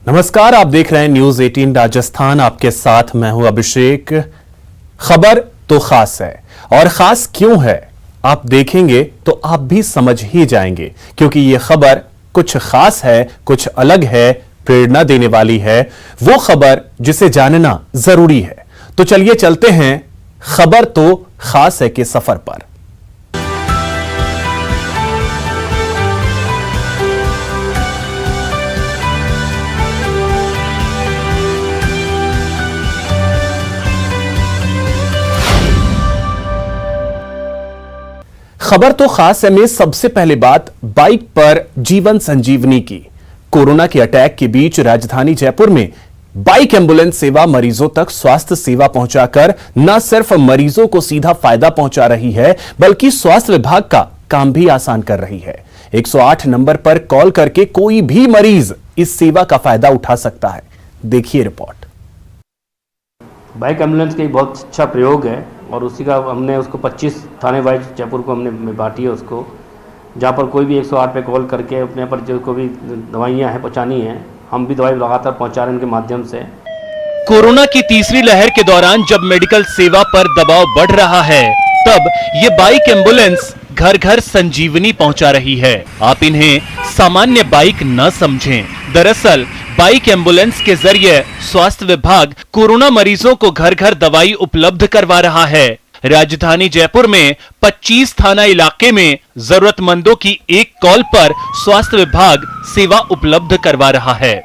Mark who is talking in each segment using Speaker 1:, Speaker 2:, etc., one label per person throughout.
Speaker 1: नमस्कार, आप देख रहे हैं न्यूज 18 राजस्थान। आपके साथ मैं हूं अभिषेक। खबर तो खास है, और खास क्यों है आप देखेंगे तो आप भी समझ ही जाएंगे, क्योंकि यह खबर कुछ खास है, कुछ अलग है, प्रेरणा देने वाली है। वो खबर जिसे जानना जरूरी है। तो चलिए चलते हैं खबर तो खास है के सफर पर। खबर तो खास है में सबसे पहले बात बाइक पर जीवन संजीवनी की। कोरोना के अटैक के बीच राजधानी जयपुर में बाइक एम्बुलेंस सेवा मरीजों तक स्वास्थ्य सेवा पहुंचाकर न सिर्फ मरीजों को सीधा फायदा पहुंचा रही है, बल्कि स्वास्थ्य विभाग का काम भी आसान कर रही है। 108 नंबर पर कॉल करके कोई भी मरीज इस सेवा का फायदा उठा सकता है। देखिए रिपोर्ट।
Speaker 2: बाइक एम्बुलेंस का एक बहुत अच्छा प्रयोग है और उसी का हमने उसको 25 थाने वाइज जयपुर को हमने बांटी है उसको, जहाँ पर कोई भी 108 पे कॉल करके अपने पर जो कोई भी दवाइयाँ हैं पहुँचानी है, हम भी दवाई लगातार पहुँचा रहे हैं इनके माध्यम से।
Speaker 3: कोरोना की तीसरी लहर के दौरान जब मेडिकल सेवा पर दबाव बढ़ रहा है, तब ये बाइक एम्बुलेंस घर घर संजीवनी पहुंचा रही है। आप इन्हें सामान्य बाइक न समझें। दरअसल बाइक एम्बुलेंस के जरिए स्वास्थ्य विभाग कोरोना मरीजों को घर घर दवाई उपलब्ध करवा रहा है। राजधानी जयपुर में 25 थाना इलाके में जरूरतमंदों की एक कॉल पर स्वास्थ्य विभाग सेवा उपलब्ध करवा रहा है।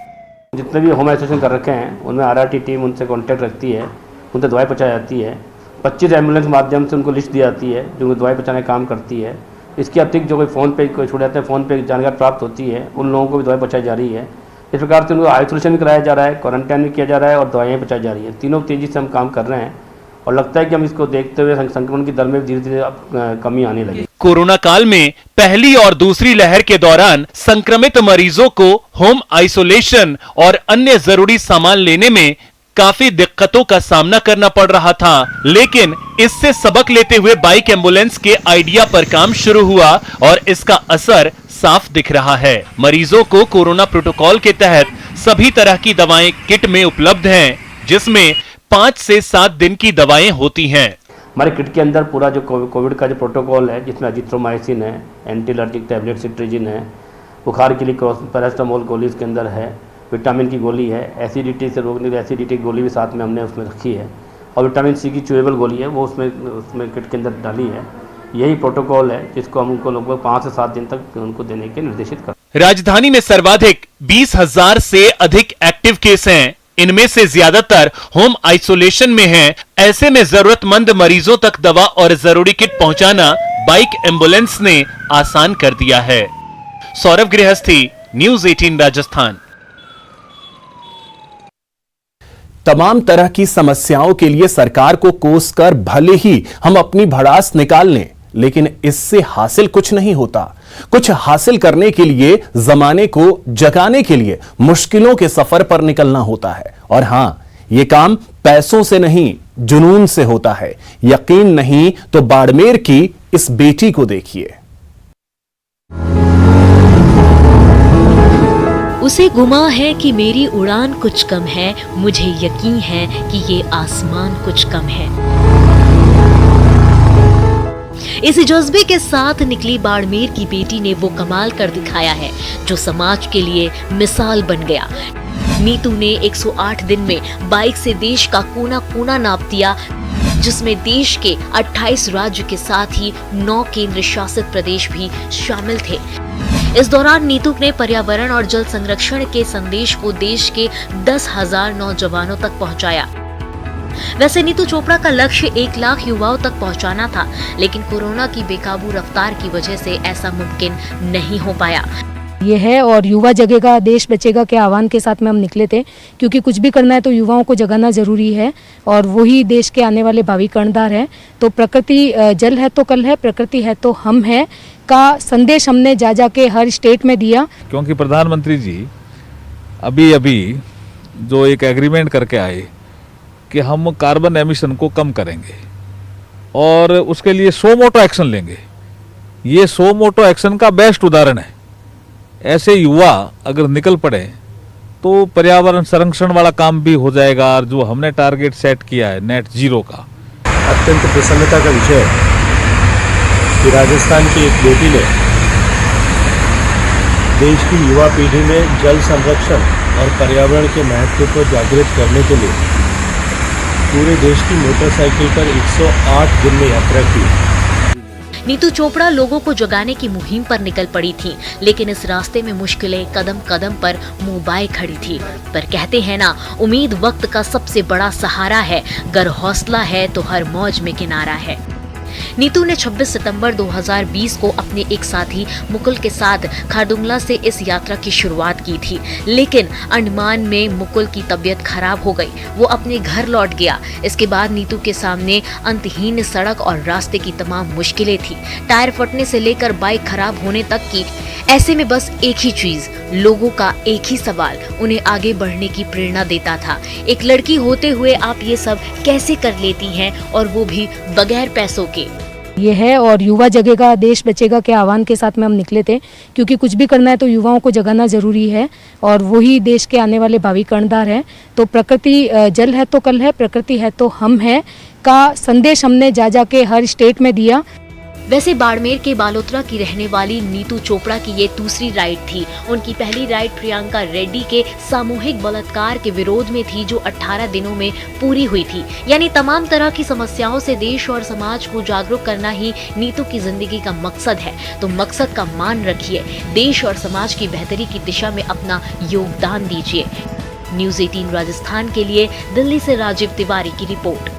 Speaker 2: जितने भी होम आइसोलेशन कर रखे हैं उनमें आरआरटी टीम उनसे कांटेक्ट रखती है, उनसे दवाई पहुँचाई जाती है। 25 एम्बुलेंस के माध्यम से उनको लिस्ट दी जाती है जो दवाई पहुँचाने का काम करती है। इसके अतिरिक्त जो कोई फ़ोन पे कोई छूट जाते हैं, फ़ोन पे जानकारी प्राप्त होती है, उन लोगों को भी दवाई पहुँचाई जा रही है। इस प्रकार से उनको आइसोलेशन भी कराया जा रहा है, क्वारंटाइन भी किया जा रहा है और दवाइयाँ पहुँचाई जा रही है। तीनों तेज़ी से हम काम कर रहे हैं और लगता है कि हम इसको देखते हुए संक्रमण की दर में धीरे धीरे कमी आने लगी।
Speaker 3: कोरोना काल में पहली और दूसरी लहर के दौरान संक्रमित मरीजों को होम आइसोलेशन और अन्य जरूरी सामान लेने में काफी दिक्कतों का सामना करना पड़ रहा था, लेकिन इससे सबक लेते हुए बाइक एम्बुलेंस के आइडिया पर काम शुरू हुआ और इसका असर साफ दिख रहा है। मरीजों को कोरोना प्रोटोकॉल के तहत सभी तरह की दवाएं किट में उपलब्ध हैं, जिसमें 5 से 7 दिन की दवाएं होती हैं।
Speaker 2: हमारे किट के अंदर पूरा जो कोविड का जो प्रोटोकॉल है, जिसमें अजिथ्रोमाइसिन है, एंटी एलर्जिक टैबलेट सिट्रीजिन है, बुखार के लिए पैरासिटामोल गोली इसके अंदर है, विटामिन की गोली है, एसिडिटी से रोकने की एसिडिटी की गोली भी साथ में हमने उसमें रखी है, और विटामिन सी की च्यूएबल गोली है वो उसमें किट के अंदर डाली है। यही प्रोटोकॉल है जिसको हम उनको लगभग 5 से 7 दिन तक उनको देने के निर्देशित कर।
Speaker 3: राजधानी में सर्वाधिक 20,000 से अधिक एक्टिव केस हैं। इनमें से ज्यादातर होम आइसोलेशन में हैं। ऐसे में जरूरतमंद मरीजों तक दवा और जरूरी किट पहुंचाना बाइक एम्बुलेंस ने आसान कर दिया है। सौरभ गृहस्थी, न्यूज 18 राजस्थान।
Speaker 1: तमाम तरह की समस्याओं के लिए सरकार को कोसकर भले ही हम अपनी भड़ास निकाल लें, लेकिन इससे हासिल कुछ नहीं होता। कुछ हासिल करने के लिए जमाने को जगाने के लिए मुश्किलों के सफर पर निकलना होता है। और हां, यह काम पैसों से नहीं, जुनून से होता है। यकीन नहीं तो बाड़मेर की इस बेटी को देखिए।
Speaker 4: उसे गुमा है कि मेरी उड़ान कुछ कम है, मुझे यकीन है कि ये आसमान कुछ कम है। इस जज्बे के साथ निकली बाड़मेर की बेटी ने वो कमाल कर दिखाया है जो समाज के लिए मिसाल बन गया। नीतू ने 108 दिन में बाइक से देश का कोना कोना नाप दिया, जिसमें देश के 28 राज्य के साथ ही 9 केंद्र शासित प्रदेश भी शामिल थे। इस दौरान नीतू ने पर्यावरण और जल संरक्षण के संदेश को देश के 10,000 नौजवानों तक पहुंचाया। वैसे नीतू चोपड़ा का लक्ष्य 1 लाख युवाओं तक पहुंचाना था, लेकिन कोरोना की बेकाबू रफ्तार की वजह से ऐसा मुमकिन नहीं हो पाया।
Speaker 5: ये है और युवा जगेगा देश बचेगा के आह्वान के साथ में हम निकले थे, क्योंकि कुछ भी करना है तो युवाओं को जगाना जरूरी है और वही देश के आने वाले भावी कर्णधार हैं। तो प्रकृति जल है तो कल है, प्रकृति है तो हम है का संदेश हमने जा के हर स्टेट में दिया।
Speaker 6: क्योंकि प्रधानमंत्री जी अभी जो एक एग्रीमेंट करके आए कि हम कार्बन एमिशन को कम करेंगे और उसके लिए 100 मोटो एक्शन लेंगे। ये 100 मोटो एक्शन का बेस्ट उदाहरण है। ऐसे युवा अगर निकल पड़े तो पर्यावरण संरक्षण वाला काम भी हो जाएगा। और जो हमने टारगेट सेट किया है नेट जीरो का,
Speaker 7: अत्यंत प्रसन्नता का विषय है कि राजस्थान की एक बेटी ने देश की युवा पीढ़ी में जल संरक्षण और पर्यावरण के महत्व को जागृत करने के लिए पूरे देश की मोटरसाइकिल पर 108 दिन में यात्रा की।
Speaker 4: नीतू चोपड़ा लोगों को जगाने की मुहिम पर निकल पड़ी थी, लेकिन इस रास्ते में मुश्किलें कदम कदम पर मुंह बाए खड़ी थी। पर कहते हैं ना, उम्मीद वक्त का सबसे बड़ा सहारा है, गर हौसला है तो हर मौज में किनारा है। नीतू ने 26 सितंबर 2020 को अपने एक साथी मुकुल के साथ खारदुंगला से इस यात्रा की शुरुआत की थी, लेकिन अंडमान में मुकुल की तबीयत खराब हो गई। वो अपने घर लौट गया। इसके बाद नीतू के सामने अंतहीन सड़क और रास्ते की तमाम मुश्किलें थी, टायर फटने से लेकर बाइक खराब होने तक की। ऐसे में बस एक ही चीज, लोगों का एक ही सवाल उन्हें आगे बढ़ने की प्रेरणा देता था। एक लड़की होते हुए आप ये सब कैसे कर लेती हैं, और वो भी बगैर पैसों के।
Speaker 5: ये है, और युवा जगेगा देश बचेगा के आह्वान के साथ में हम निकले थे, क्योंकि कुछ भी करना है तो युवाओं को जगाना जरूरी है, और वही देश के आने वाले भावी कर्णधार हैं। तो प्रकृति जल है तो कल है, प्रकृति है तो हम है का संदेश हमने जा के हर स्टेट में दिया।
Speaker 4: वैसे बाड़मेर के बालोतरा की रहने वाली नीतू चोपड़ा की ये दूसरी राइड थी। उनकी पहली राइड प्रियंका रेड्डी के सामूहिक बलात्कार के विरोध में थी, जो 18 दिनों में पूरी हुई थी। यानी तमाम तरह की समस्याओं से देश और समाज को जागरूक करना ही नीतू की जिंदगी का मकसद है। तो मकसद का मान रखिए, देश और समाज की बेहतरी की दिशा में अपना योगदान दीजिए। न्यूज़ 18 राजस्थान के लिए दिल्ली से राजीव तिवारी की रिपोर्ट।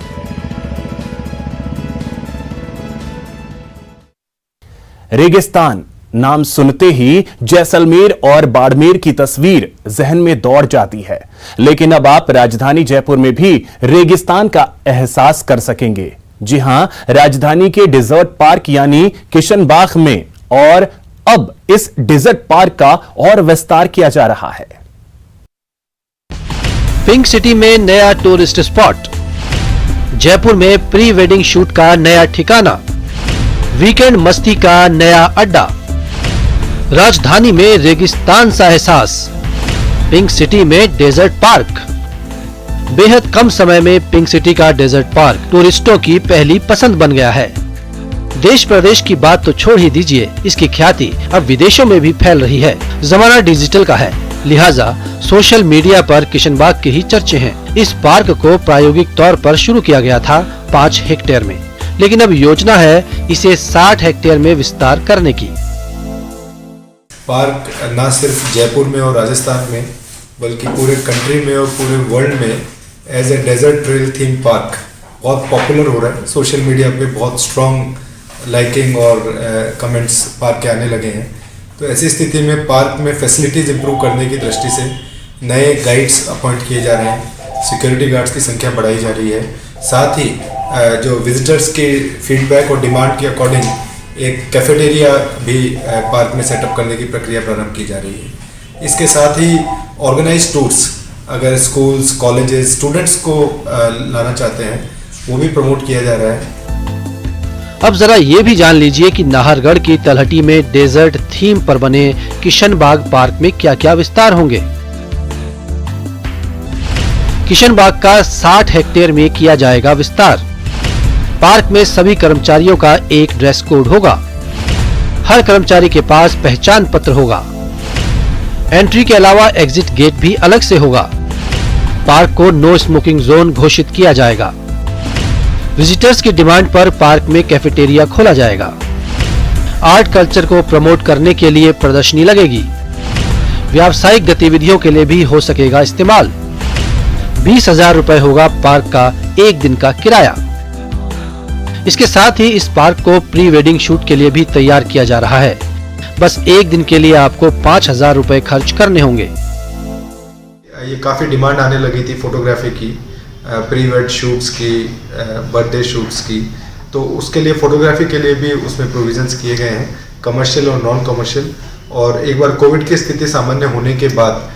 Speaker 1: रेगिस्तान नाम सुनते ही जैसलमेर और बाड़मेर की तस्वीर जहन में दौड़ जाती है, लेकिन अब आप राजधानी जयपुर में भी रेगिस्तान का एहसास कर सकेंगे। जी हां, राजधानी के डेजर्ट पार्क यानी किशनबाग में, और अब इस डेजर्ट पार्क का और विस्तार किया जा रहा है।
Speaker 8: पिंक सिटी में नया टूरिस्ट स्पॉट, जयपुर में प्री वेडिंग शूट का नया ठिकाना, वीकेंड मस्ती का नया अड्डा, राजधानी में रेगिस्तान सा एहसास, पिंक सिटी में डेजर्ट पार्क। बेहद कम समय में पिंक सिटी का डेजर्ट पार्क टूरिस्टों की पहली पसंद बन गया है। देश प्रदेश की बात तो छोड़ ही दीजिए, इसकी ख्याति अब विदेशों में भी फैल रही है। जमाना डिजिटल का है, लिहाजा सोशल मीडिया पर किशनबाग के ही चर्चे हैं। इस पार्क को प्रायोगिक तौर पर शुरू किया गया था 5 हेक्टेयर में, लेकिन अब योजना है इसे 60 हेक्टेयर में विस्तार करने की।
Speaker 9: पार्क न सिर्फ जयपुर में और राजस्थान में, बल्कि पूरे कंट्री में और पूरे वर्ल्ड में as a desert trail theme park बहुत पॉपुलर हो रहा है। सोशल मीडिया पे बहुत स्ट्रॉन्ग लाइकिंग और कमेंट्स पार्क के आने लगे हैं। तो ऐसी स्थिति में पार्क में फैसिलिटीज इंप्रूव करने की दृष्टि से नए गाइड्स अपॉइंट किए जा रहे हैं, सिक्योरिटी गार्ड्स की संख्या बढ़ाई जा रही है। साथ ही जो विजिटर्स के फीडबैक और डिमांड के अकॉर्डिंग एक कैफेटेरिया भी पार्क में सेटअप करने की प्रक्रिया प्रारंभ की जा रही है। इसके साथ ही ऑर्गेनाइज टूर्स, अगर स्कूल्स, कॉलेजेस, स्टूडेंट्स को लाना चाहते हैं, वो भी प्रमोट किया जा रहा है।
Speaker 8: अब जरा ये भी जान लीजिए कि नाहरगढ़ की तलहटी में डेजर्ट थीम पर बने किशनबाग पार्क में क्या क्या विस्तार होंगे। किशनबाग का 60 हेक्टेयर में किया जाएगा विस्तार। पार्क में सभी कर्मचारियों का एक ड्रेस कोड होगा। हर कर्मचारी के पास पहचान पत्र होगा। एंट्री के अलावा एग्जिट गेट भी अलग से होगा। पार्क को नो स्मोकिंग जोन घोषित किया जाएगा। विजिटर्स की डिमांड पर पार्क में कैफेटेरिया खोला जाएगा। आर्ट कल्चर को प्रमोट करने के लिए प्रदर्शनी लगेगी। व्यावसायिक गतिविधियों के लिए भी हो सकेगा इस्तेमाल। 20,000 रुपए होगा पार्क का एक दिन का किराया। इसके साथ ही इस पार्क को प्री वेडिंग शूट के लिए भी तैयार किया जा रहा है। बस एक दिन के लिए आपको 5,000 रुपए खर्च करने होंगे।
Speaker 9: ये काफ़ी डिमांड आने लगी थी फोटोग्राफी की, प्री वेड शूट्स की, बर्थडे शूट्स की, तो उसके लिए फोटोग्राफी के लिए भी उसमें प्रोविजंस किए गए हैं, कमर्शियल और नॉन कमर्शियल। और एक बार कोविड की स्थिति सामान्य होने के बाद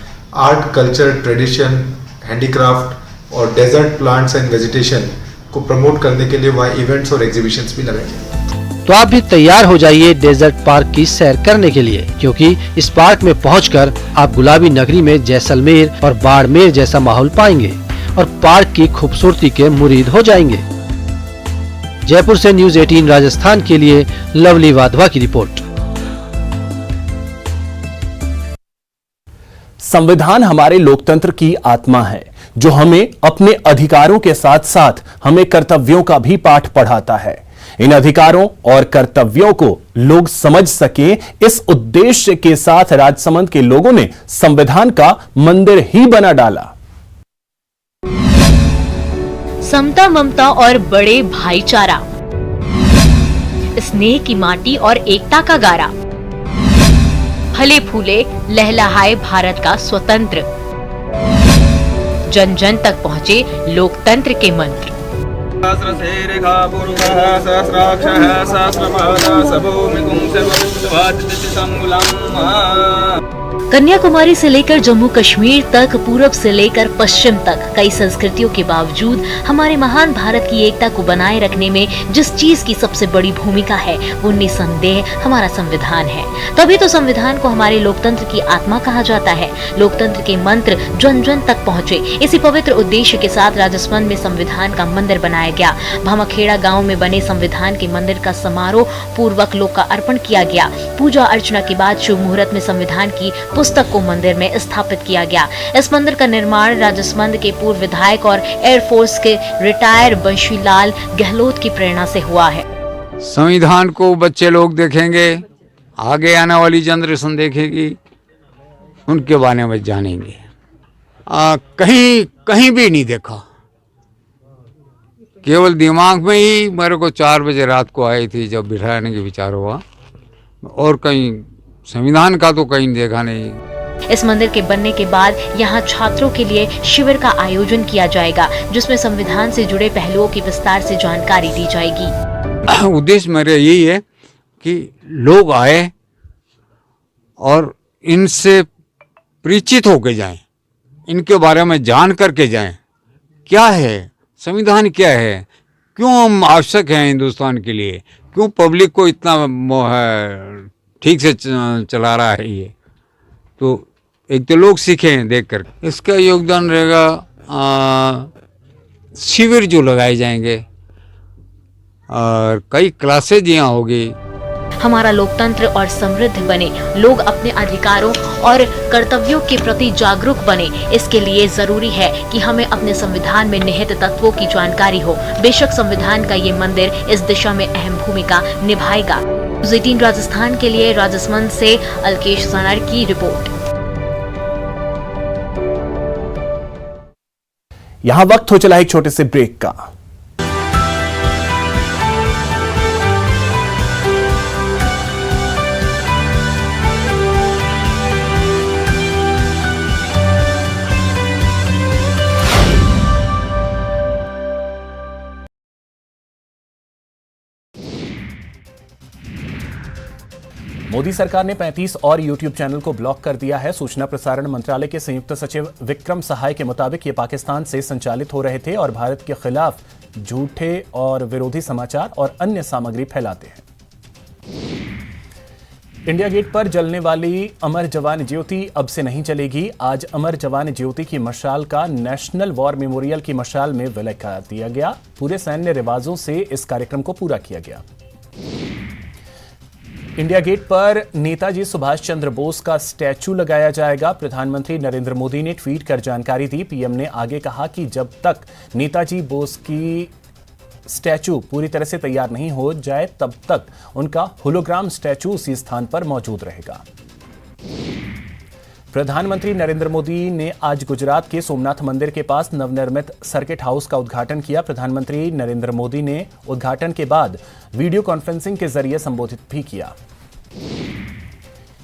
Speaker 9: आर्ट, कल्चर, ट्रेडिशन, हैंडीक्राफ्ट और डेजर्ट प्लांट्स एंड वेजिटेशन को प्रमोट करने के लिए वहाँ इवेंट्स और एग्जीबिशंस भी लगाए जाएंगे।
Speaker 8: तो आप भी तैयार हो जाइए डेजर्ट पार्क की सैर करने के लिए, क्योंकि इस पार्क में पहुंचकर आप गुलाबी नगरी में जैसलमेर और बाड़मेर जैसा माहौल पाएंगे और पार्क की खूबसूरती के मुरीद हो जाएंगे। जयपुर से न्यूज़ 18 राजस्थान के लिए लवली वाधवा की रिपोर्ट।
Speaker 1: संविधान हमारे लोकतंत्र की आत्मा है, जो हमें अपने अधिकारों के साथ साथ हमें कर्तव्यों का भी पाठ पढ़ाता है। इन अधिकारों और कर्तव्यों को लोग समझ सकें, इस उद्देश्य के साथ राजसमंद के लोगों ने संविधान का मंदिर ही बना डाला।
Speaker 4: समता, ममता और बड़े भाईचारा, स्नेह की माटी और एकता का गारा, फले फूले लहलहाए भारत का स्वतंत्र, जन जन तक पहुँचे लोकतंत्र के मंत्र। कन्याकुमारी से लेकर जम्मू कश्मीर तक, पूरब से लेकर पश्चिम तक कई संस्कृतियों के बावजूद हमारे महान भारत की एकता को बनाए रखने में जिस चीज की सबसे बड़ी भूमिका है वो निसंदेह हमारा संविधान है। तभी तो संविधान को हमारे लोकतंत्र की आत्मा कहा जाता है। लोकतंत्र के मंत्र जन जन तक पहुँचे, इसी पवित्र उद्देश्य के साथ राजस्थान में संविधान का मंदिर बनाया गया। भामाखेड़ा गाँव में बने संविधान के मंदिर का समारोह पूर्वक लोकार्पण किया गया। पूजा अर्चना के बाद शुभ मुहूर्त में संविधान की पुस्तक को मंदिर में स्थापित किया गया। इस मंदिर का निर्माण राजस्थान के पूर्व विधायक और एयरफोर्स के रिटायर बंशीलाल गहलोत की प्रेरणा से हुआ है।
Speaker 10: संविधान को बच्चे लोग देखेंगे, आगे आने वाली जनरेशन देखेगी, उनके बारे में जानेंगे। कहीं भी नहीं देखा, केवल दिमाग में ही मेरे को 4 बजे रात को आई थी जब बिठाने के विचार हुआ, और कहीं संविधान का तो कहीं देखा नहीं।
Speaker 4: इस मंदिर के बनने के बाद यहाँ छात्रों के लिए शिविर का आयोजन किया जाएगा, जिसमें संविधान से जुड़े पहलुओं की विस्तार से जानकारी दी जाएगी।
Speaker 10: उद्देश्य मेरा यही है कि लोग आए और इनसे परिचित होके जाएं, इनके बारे में जान करके जाएं। क्या है संविधान, क्या है, क्यों हम आवश्यक हैं हिंदुस्तान के लिए, क्यों पब्लिक को इतना ठीक से चला रहा है ये। तो एक तो लोग सीखें देख कर। इसका योगदान रहेगा शिविर जो लगाए जाएंगे और कई क्लासेज यहाँ होगी।
Speaker 4: हमारा लोकतंत्र और समृद्ध बने, लोग अपने अधिकारों और कर्तव्यों के प्रति जागरूक बने, इसके लिए जरूरी है कि हमें अपने संविधान में निहित तत्वों की जानकारी हो। बेशक संविधान का ये मंदिर इस दिशा में अहम भूमिका निभाएगा। न्यूज़ 18 राजस्थान के लिए राजसमंद से अलकेश सनर की रिपोर्ट।
Speaker 1: यहां वक्त हो चला एक छोटे से ब्रेक का। मोदी सरकार ने 35 और यूट्यूब चैनल को ब्लॉक कर दिया है। सूचना प्रसारण मंत्रालय के संयुक्त सचिव विक्रम सहाय के मुताबिक ये पाकिस्तान से संचालित हो रहे थे और भारत के खिलाफ झूठे और विरोधी समाचार और अन्य सामग्री फैलाते हैं। इंडिया गेट पर जलने वाली अमर जवान ज्योति अब से नहीं चलेगी। आज अमर जवान ज्योति की मशाल का नेशनल वॉर मेमोरियल की मशाल में विलय कर दिया गया। पूरे सैन्य रिवाजों से इस कार्यक्रम को पूरा किया गया। इंडिया गेट पर नेताजी सुभाष चंद्र बोस का स्टैचू लगाया जाएगा। प्रधानमंत्री नरेंद्र मोदी ने ट्वीट कर जानकारी दी। पीएम ने आगे कहा कि जब तक नेताजी बोस की स्टैचू पूरी तरह से तैयार नहीं हो जाए तब तक उनका होलोग्राम स्टैचू उसी स्थान पर मौजूद रहेगा। प्रधानमंत्री नरेंद्र मोदी ने आज गुजरात के सोमनाथ मंदिर के पास नवनिर्मित सर्किट हाउस का उद्घाटन किया। प्रधानमंत्री नरेंद्र मोदी ने उद्घाटन के बाद वीडियो कॉन्फ्रेंसिंग के जरिए संबोधित भी किया।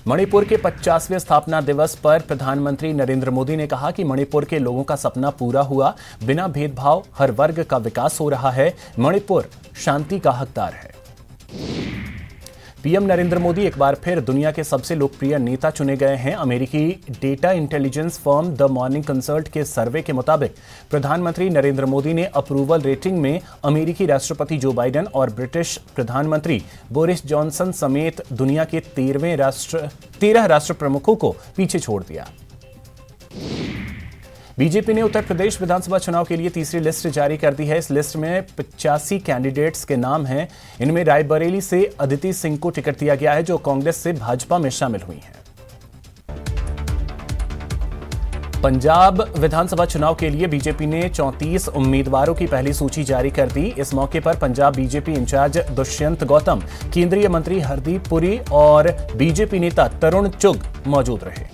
Speaker 1: मणिपुर के 50वें स्थापना दिवस पर प्रधानमंत्री नरेंद्र मोदी ने कहा कि मणिपुर के लोगों का सपना पूरा हुआ। बिना भेदभाव हर वर्ग का विकास हो रहा है। मणिपुर शांति का हकदार है। पीएम नरेंद्र मोदी एक बार फिर दुनिया के सबसे लोकप्रिय नेता चुने गए हैं। अमेरिकी data intelligence firm the morning consult के सर्वे के मुताबिक प्रधानमंत्री नरेंद्र मोदी ने अप्रूवल रेटिंग में अमेरिकी राष्ट्रपति जो बाइडेन और ब्रिटिश प्रधानमंत्री बोरिस जॉनसन समेत दुनिया के 13 राष्ट्र प्रमुखों को पीछे छोड़ दिया। बीजेपी ने उत्तर प्रदेश विधानसभा चुनाव के लिए तीसरी लिस्ट जारी कर दी है। इस लिस्ट में 85 कैंडिडेट्स के नाम हैं। इनमें रायबरेली से अदिति सिंह को टिकट दिया गया है, जो कांग्रेस से भाजपा में शामिल हुई हैं। पंजाब विधानसभा चुनाव के लिए बीजेपी ने 34 उम्मीदवारों की पहली सूची जारी कर दी। इस मौके पर पंजाब बीजेपी इंचार्ज दुष्यंत गौतम, केंद्रीय मंत्री हरदीप पुरी और बीजेपी नेता तरुण चुग मौजूद रहे।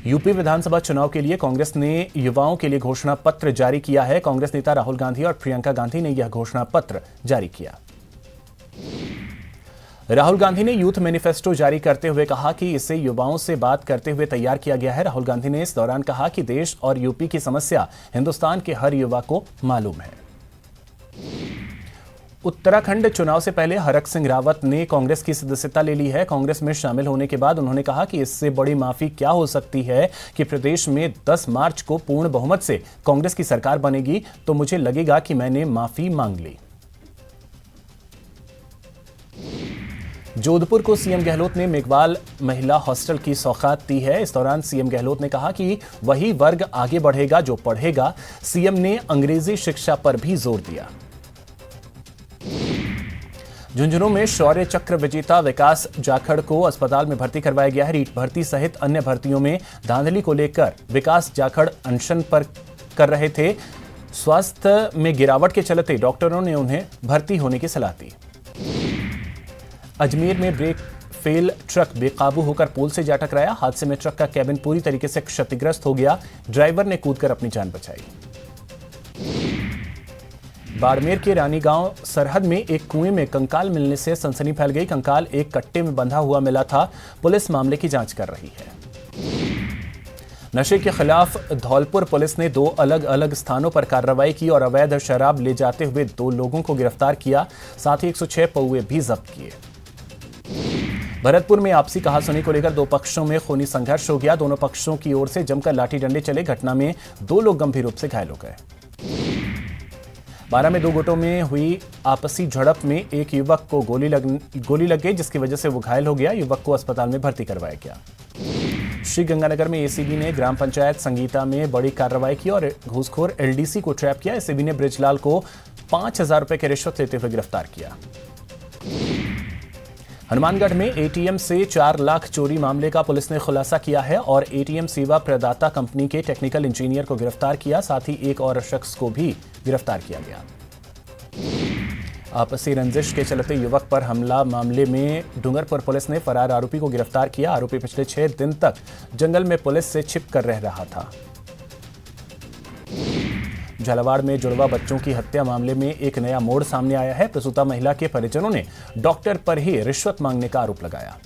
Speaker 1: यूपी विधानसभा चुनाव के लिए कांग्रेस ने युवाओं के लिए घोषणा पत्र जारी किया है। कांग्रेस नेता राहुल गांधी और प्रियंका गांधी ने यह घोषणा पत्र जारी किया। राहुल गांधी ने यूथ मैनिफेस्टो जारी करते हुए कहा कि इसे युवाओं से बात करते हुए तैयार किया गया है। राहुल गांधी ने इस दौरान कहा कि देश और यूपी की समस्या हिंदुस्तान के हर युवा को मालूम है। उत्तराखंड चुनाव से पहले हरक सिंह रावत ने कांग्रेस की सदस्यता ले ली है। कांग्रेस में शामिल होने के बाद उन्होंने कहा कि इससे बड़ी माफी क्या हो सकती है कि प्रदेश में 10 मार्च को पूर्ण बहुमत से कांग्रेस की सरकार बनेगी तो मुझे लगेगा कि मैंने माफी मांग ली। जोधपुर को सीएम गहलोत ने मेघवाल महिला हॉस्टल की सौगात दी है। इस दौरान सीएम गहलोत ने कहा कि वही वर्ग आगे बढ़ेगा जो पढ़ेगा। सीएम ने अंग्रेजी शिक्षा पर भी जोर दिया। झुंझुनू में शौर्य चक्र विजेता विकास जाखड़ को अस्पताल में भर्ती करवाया गया है। रीट भर्ती सहित अन्य भर्तियों में धांधली को लेकर विकास जाखड़ अनशन पर कर रहे थे। स्वास्थ्य में गिरावट के चलते डॉक्टरों ने उन्हें भर्ती होने की सलाह दी। अजमेर में ब्रेक फेल ट्रक बेकाबू होकर पोल से जा टकराया। हादसे में ट्रक का कैबिन पूरी तरीके से क्षतिग्रस्त हो गया। ड्राइवर ने कूदकर अपनी जान बचाई। बाड़मेर के रानी गांव सरहद में एक कुएं में कंकाल मिलने से सनसनी फैल गई। कंकाल एक कट्टे में बंधा हुआ मिला था। पुलिस मामले की जांच कर रही है। नशे के खिलाफ धौलपुर पुलिस ने 2 अलग अलग स्थानों पर कार्रवाई की और अवैध शराब ले जाते हुए 2 लोगों को गिरफ्तार किया। साथ ही 106 पौवे भी जब्त किए। भरतपुर में आपसी कहासुनी को लेकर 2 पक्षों में खूनी संघर्ष हो गया। दोनों पक्षों की ओर से जमकर लाठी डंडे चले। घटना में 2 लोग गंभीर रूप से घायल हो गए। 12 में 2 गुटों में हुई आपसी झड़प में एक युवक को गोली लग गई, जिसकी वजह से वो घायल हो गया। युवक को अस्पताल में भर्ती करवाया गया। श्रीगंगानगर में एसीबी ने ग्राम पंचायत संगीता में बड़ी कार्रवाई की और घूसखोर एलडीसी को ट्रैप किया। एसीबी ने बृजलाल को 5,000 रुपए की रिश्वत लेते हुए गिरफ्तार किया। हनुमानगढ़ में एटीएम से 4 लाख चोरी मामले का पुलिस ने खुलासा किया है और एटीएम सेवा प्रदाता कंपनी के टेक्निकल इंजीनियर को गिरफ्तार किया। साथ ही एक और शख्स को भी गिरफ्तार किया गया। आपसी रंजिश के चलते युवक पर हमला मामले में डूंगरपुर पुलिस ने फरार आरोपी को गिरफ्तार किया। आरोपी पिछले 6 दिन तक जंगल में पुलिस से छिप कर रह रहा था। झालावाड़ में जुड़वा बच्चों की हत्या मामले में एक नया मोड़ सामने आया है। प्रसूता महिला के परिजनों ने डॉक्टर पर ही रिश्वत मांगने का आरोप लगाया।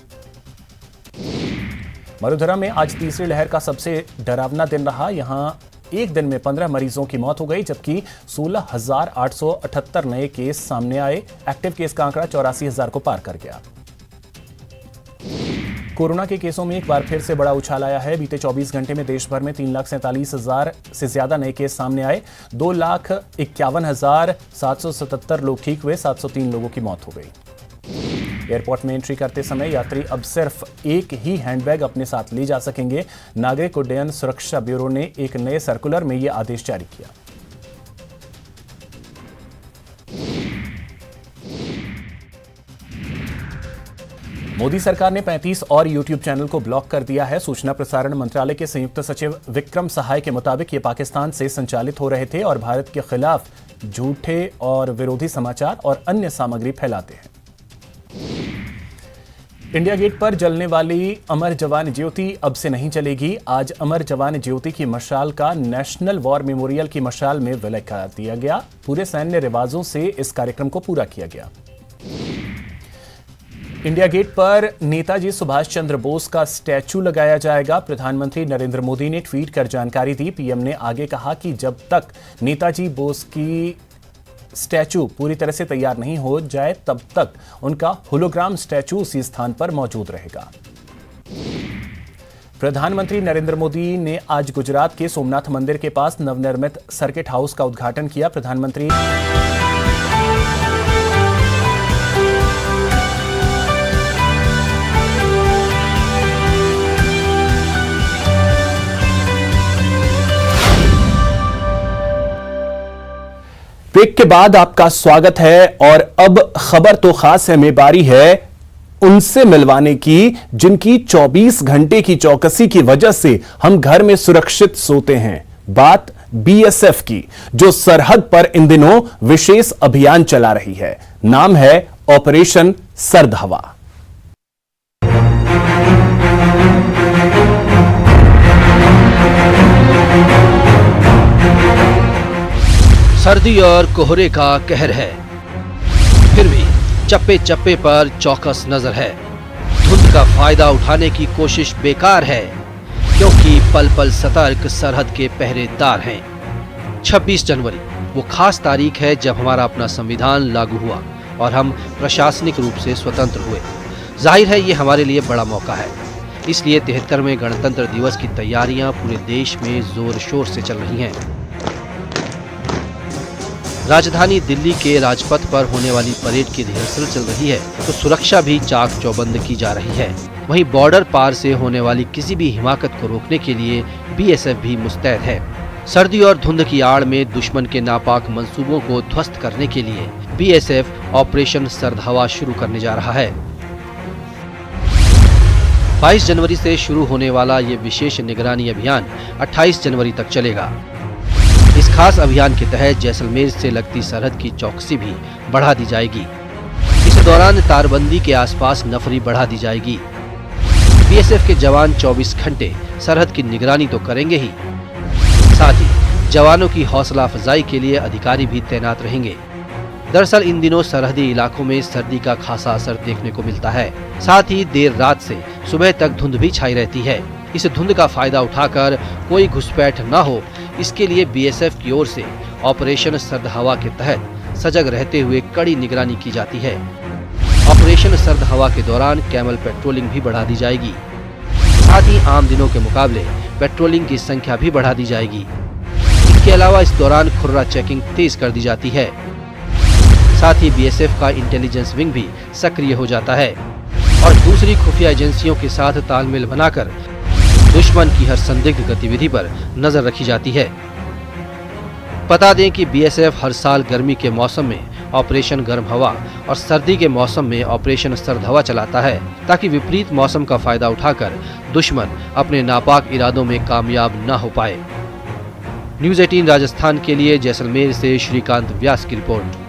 Speaker 1: मरुधरा में आज तीसरी लहर का सबसे डरावना दिन रहा। यहां एक दिन में 15 मरीजों की मौत हो गई, जबकि 16,878 नए केस सामने आए। एक्टिव केस का आंकड़ा 84,000 को पार कर गया। कोरोना के केसों में एक बार फिर से बड़ा उछाल आया है। बीते 24 घंटे में देश भर में 3,47,000 से ज्यादा नए केस सामने आए। 2,51,777 लोग ठीक हुए। 703 लोगों की मौत हो गई। एयरपोर्ट में एंट्री करते समय यात्री अब सिर्फ एक ही हैंडबैग अपने साथ ले जा सकेंगे। नागरिक उड्डयन सुरक्षा ब्यूरो ने एक नए सर्कुलर में यह आदेश जारी किया। मोदी सरकार ने 35 और यूट्यूब चैनल को ब्लॉक कर दिया है। सूचना प्रसारण मंत्रालय के संयुक्त सचिव विक्रम सहाय के मुताबिक ये पाकिस्तान से संचालित हो रहे थे और भारत के खिलाफ झूठे और विरोधी समाचार और अन्य सामग्री फैलाते हैं। इंडिया गेट पर जलने वाली अमर जवान ज्योति अब से नहीं चलेगी। आज अमर जवान ज्योति की मशाल का नेशनल वॉर मेमोरियल की मशाल में विलय कर दिया गया। पूरे सैन्य रिवाजों से इस कार्यक्रम को पूरा किया गया। इंडिया गेट पर नेताजी सुभाष चंद्र बोस का स्टैचू लगाया जाएगा। प्रधानमंत्री नरेंद्र मोदी ने ट्वीट कर जानकारी दी। पीएम ने आगे कहा कि जब तक नेताजी बोस की स्टैचू पूरी तरह से तैयार नहीं हो जाए तब तक उनका होलोग्राम स्टैचू उसी स्थान पर मौजूद रहेगा। प्रधानमंत्री नरेंद्र मोदी ने आज गुजरात के सोमनाथ मंदिर के पास नवनिर्मित सर्किट हाउस का उद्घाटन किया। प्रधानमंत्री ब्रेक के बाद आपका स्वागत है और अब खबर तो खास है, में बारी है उनसे मिलवाने की जिनकी 24 घंटे की चौकसी की वजह से हम घर में सुरक्षित सोते हैं। बात बीएसएफ की, जो सरहद पर इन दिनों विशेष अभियान चला रही है। नाम है ऑपरेशन सर्द हवा।
Speaker 8: सर्दी और कोहरे का कहर है, फिर भी चप्पे चप्पे पर चौकस नजर है। धुंध का फायदा उठाने की कोशिश बेकार है, क्योंकि पल पल सतर्क सरहद के पहरेदार हैं। 26 जनवरी वो खास तारीख है जब हमारा अपना संविधान लागू हुआ और हम प्रशासनिक रूप से स्वतंत्र हुए। जाहिर है ये हमारे लिए बड़ा मौका है, इसलिए 73वें गणतंत्र दिवस की तैयारियां पूरे देश में जोर शोर से चल रही हैं। राजधानी दिल्ली के राजपथ पर होने वाली परेड की रिहर्सल चल रही है, तो सुरक्षा भी चाक चौबंद की जा रही है। वहीं बॉर्डर पार से होने वाली किसी भी हिमाकत को रोकने के लिए बीएसएफ भी मुस्तैद है। सर्दी और धुंध की आड़ में दुश्मन के नापाक मंसूबों को ध्वस्त करने के लिए बीएसएफ ऑपरेशन सर्द हवा शुरू करने जा रहा है। 22 जनवरी से शुरू होने वाला ये विशेष निगरानी अभियान 28 जनवरी तक चलेगा। इस खास अभियान के तहत जैसलमेर से लगती सरहद की चौकसी भी बढ़ा दी जाएगी। इस दौरान तारबंदी के आसपास नफरी बढ़ा दी जाएगी। बीएसएफ के जवान 24 घंटे सरहद की निगरानी तो करेंगे ही, साथ ही जवानों की हौसला अफजाई के लिए अधिकारी भी तैनात रहेंगे। दरअसल इन दिनों सरहदी इलाकों में सर्दी का खासा असर देखने को मिलता है। साथ ही देर रात से सुबह तक धुंध भी छाई रहती है। इस धुंध का फायदा उठाकर कोई घुसपैठ न हो, इसके लिए बीएसएफ की ओर से ऑपरेशन सर्द हवा के तहत सजग रहते हुए कड़ी निगरानी की जाती है। ऑपरेशन सर्द हवा के दौरान कैमल पेट्रोलिंग भी बढ़ा दी जाएगी। साथ ही आम दिनों के मुकाबले पेट्रोलिंग की संख्या भी बढ़ा दी जाएगी। इसके अलावा इस दौरान खुर्रा चेकिंग तेज कर दी जाती है। साथ ही बीएसएफ का इंटेलिजेंस विंग भी सक्रिय हो जाता है और दूसरी खुफिया एजेंसियों के साथ तालमेल बनाकर दुश्मन की हर संदिग्ध गतिविधि पर नजर रखी जाती है। बता दें कि बीएसएफ हर साल गर्मी के मौसम में ऑपरेशन गर्म हवा और सर्दी के मौसम में ऑपरेशन सर्द हवा चलाता है, ताकि विपरीत मौसम का फायदा उठाकर दुश्मन अपने नापाक इरादों में कामयाब न हो पाए। न्यूज़ 18 राजस्थान के लिए जैसलमेर से श्रीकांत व्यास की रिपोर्ट।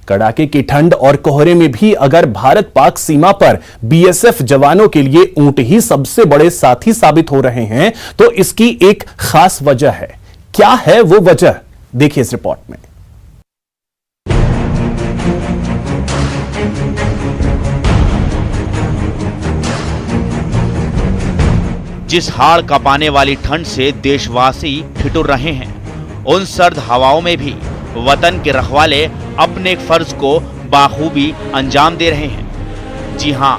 Speaker 1: कड़ाके की ठंड और कोहरे में भी अगर भारत पाक सीमा पर बीएसएफ जवानों के लिए ऊंट ही सबसे बड़े साथी साबित हो रहे हैं, तो इसकी एक खास वजह है। क्या है वो वजह, देखिए इस रिपोर्ट में।
Speaker 11: जिस हाड़ कांपाने वाली ठंड से देशवासी ठिठुर रहे हैं, उन सर्द हवाओं में भी वतन के रखवाले अपने फर्ज को बाखूबी अंजाम दे रहे हैं। जी हां,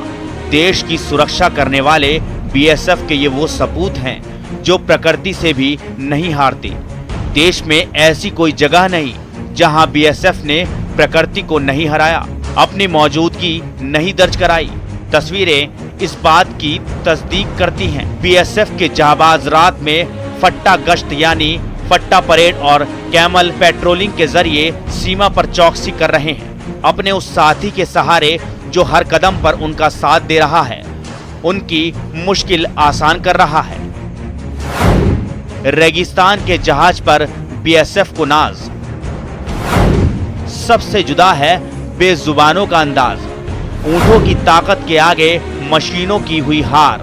Speaker 11: देश की सुरक्षा करने वाले बीएसएफ के ये वो सपूत हैं जो प्रकृति से भी नहीं हारते। देश में ऐसी कोई जगह नहीं जहां बीएसएफ ने प्रकृति को नहीं हराया, अपनी मौजूदगी नहीं दर्ज कराई। तस्वीरें इस बात की तस्दीक करती हैं। बीएसएफ के जाबाज रात में फट्टा गश्त यानी फट्टा परेड और कैमल पेट्रोलिंग के जरिए सीमा पर चौकसी कर रहे हैं। अपने उस साथी के सहारे जो हर कदम पर उनका साथ दे रहा है, उनकी मुश्किल आसान कर रहा है। रेगिस्तान के जहाज पर बीएसएफ को नाज, सबसे जुदा है बेजुबानों का अंदाज। ऊंटों की ताकत के आगे मशीनों की हुई हार।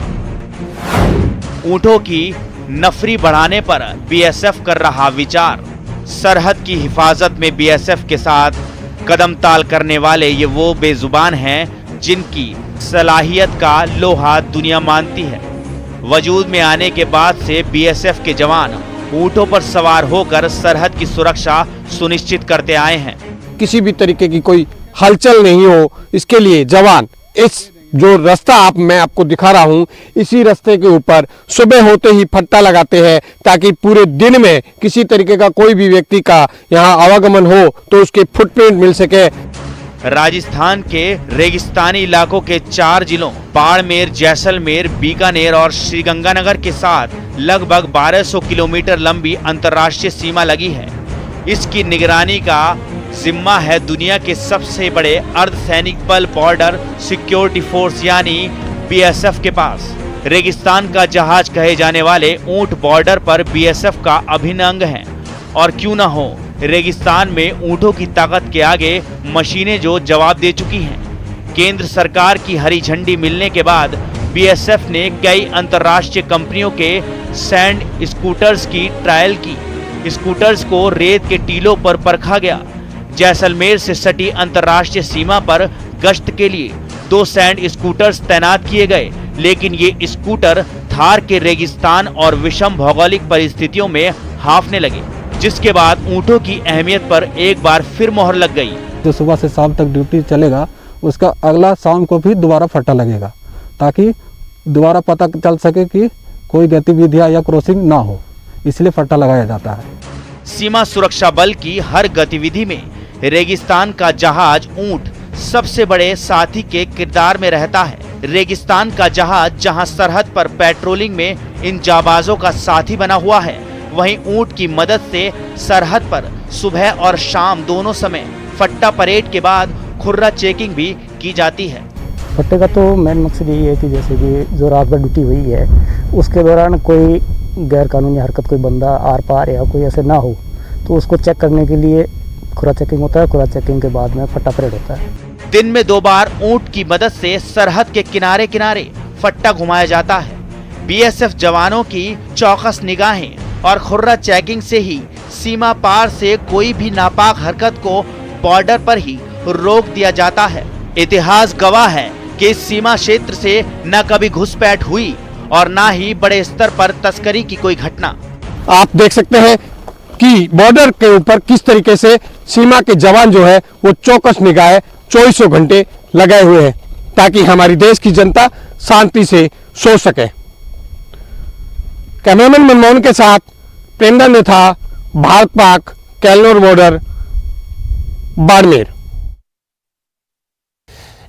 Speaker 11: ऊंटों की नफरी बढ़ाने पर बीएसएफ कर रहा विचार। सरहद की हिफाजत में बीएसएफ के साथ कदम ताल करने वाले ये वो बेजुबान हैं जिनकी सलाहियत का लोहा दुनिया मानती है। वजूद में आने के बाद से बीएसएफ के जवान ऊंटों पर सवार होकर सरहद की सुरक्षा सुनिश्चित करते आए हैं।
Speaker 12: किसी भी तरीके की कोई हलचल नहीं हो, इसके लिए जवान इस जो रास्ता मैं आपको दिखा रहा हूं, इसी रास्ते के ऊपर सुबह होते ही फट्टा लगाते हैं ताकि पूरे दिन में किसी तरीके का कोई भी व्यक्ति का यहां आवागमन हो तो उसके फुटप्रिंट मिल सके।
Speaker 11: राजस्थान के रेगिस्तानी इलाकों के 4 जिलों बाड़मेर, जैसलमेर, बीकानेर और श्रीगंगानगर के साथ लगभग 1200 किलोमीटर लंबी अंतर्राष्ट्रीय सीमा लगी है। इसकी निगरानी का जिम्मा है दुनिया के सबसे बड़े अर्धसैनिक बल बॉर्डर सिक्योरिटी फोर्स यानी बीएसएफ के पास। रेगिस्तान का जहाज कहे जाने वाले ऊंट बॉर्डर पर बीएसएफ का अभिन्न अंग है। और क्यों ना हो, रेगिस्तान में ऊंटों की ताकत के आगे मशीनें जो जवाब दे चुकी हैं। केंद्र सरकार की हरी झंडी मिलने के बाद बीएसएफ ने कई अंतर्राष्ट्रीय कंपनियों के सैंड स्कूटर्स की ट्रायल की। स्कूटर्स को रेत के टीलों पर परखा गया। जैसलमेर से सटी अंतर्राष्ट्रीय सीमा पर गश्त के लिए 2 सैंड स्कूटर्स तैनात किए गए, लेकिन ये स्कूटर थार के रेगिस्तान और विषम भौगोलिक परिस्थितियों में हांफने लगे, जिसके बाद ऊंटों की अहमियत पर एक बार फिर मोहर लग गई।
Speaker 12: जो सुबह से शाम तक ड्यूटी चलेगा, उसका अगला शाम को भी दोबारा फट्टा लगेगा ताकि दोबारा पता चल सके कि कोई गतिविधियां या क्रॉसिंग ना हो, इसलिए फट्टा लगाया जाता है।
Speaker 11: सीमा सुरक्षा बल की हर गतिविधि में रेगिस्तान का जहाज ऊंट सबसे बड़े साथी के किरदार में रहता है। रेगिस्तान का जहाज जहां सरहद पर पेट्रोलिंग में इन जाबाजों का साथी बना हुआ है, वहीं ऊंट की मदद से सरहद पर सुबह और शाम दोनों समय फट्टा परेड के बाद खुर्रा चेकिंग भी की जाती है।
Speaker 13: फट्टे का तो मेन मकसद यही है कि जैसे कि जो रात भर ड्यूटी हुई है उसके दौरान कोई गैर कानूनी हरकत, कोई बंदा आर पार या कोई ऐसे ना हो, तो उसको चेक करने के लिए खुरा चेकिंग होता है। खुरा चेकिंग के बाद में फट्टा परेड होता है।
Speaker 11: दिन में 2 बार ऊंट की मदद से सरहद के किनारे किनारे फट्टा घुमाया जाता है। बीएसएफ जवानों की चौकस निगाहें और खुर्रा चेकिंग से ही सीमा पार से कोई भी नापाक हरकत को बॉर्डर पर ही रोक दिया जाता है। इतिहास गवाह है कि इस सीमा क्षेत्र से न कभी घुसपैठ हुई और न ही बड़े स्तर पर तस्करी की कोई घटना।
Speaker 12: आप देख सकते हैं कि बॉर्डर के ऊपर किस तरीके से सीमा के जवान जो है वो चौकस निगाहें 24 घंटे लगाए हुए हैं ताकि हमारी देश की जनता शांति से सो सके। कैमरामैन मनमोहन के साथ प्रेमदा ने था, भारत पाक कैलनोर बॉर्डर, बाड़मेर।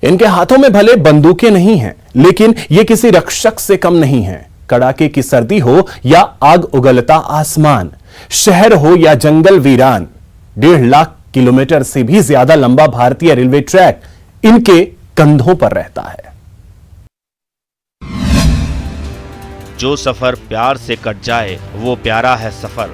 Speaker 1: इनके हाथों में भले बंदूकें नहीं हैं, लेकिन ये किसी रक्षक से कम नहीं हैं। कड़ाके की सर्दी हो या आग उगलता आसमान, शहर हो या जंगल वीरान, 1.5 लाख किलोमीटर से भी ज्यादा लंबा भारतीय रेलवे ट्रैक इनके कंधों पर रहता है।
Speaker 11: जो सफर प्यार से कट जाए वो प्यारा है सफर।